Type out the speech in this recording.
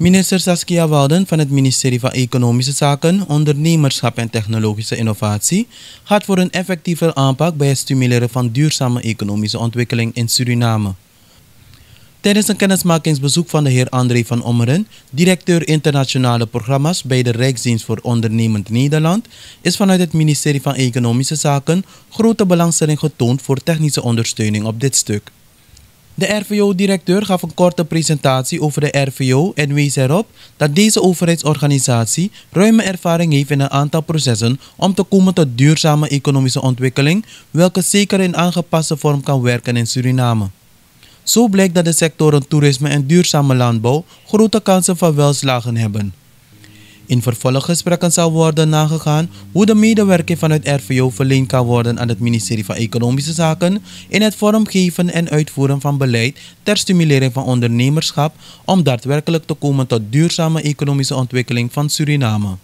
Minister Saskia Walden van het ministerie van Economische Zaken, Ondernemerschap en Technologische Innovatie gaat voor een effectieve aanpak bij het stimuleren van duurzame economische ontwikkeling in Suriname. Tijdens een kennismakingsbezoek van de heer André van Ommeren, directeur internationale programma's bij de Rijksdienst voor Ondernemend Nederland, is vanuit het ministerie van Economische Zaken grote belangstelling getoond voor technische ondersteuning op dit stuk. De RVO-directeur gaf een korte presentatie over de RVO en wees erop dat deze overheidsorganisatie ruime ervaring heeft in een aantal processen om te komen tot duurzame economische ontwikkeling, welke zeker in aangepaste vorm kan werken in Suriname. Zo blijkt dat de sectoren toerisme en duurzame landbouw grote kansen van welslagen hebben. In vervolggesprekken zal worden nagegaan hoe de medewerking vanuit RVO verleend kan worden aan het ministerie van Economische Zaken in het vormgeven en uitvoeren van beleid ter stimulering van ondernemerschap om daadwerkelijk te komen tot duurzame economische ontwikkeling van Suriname.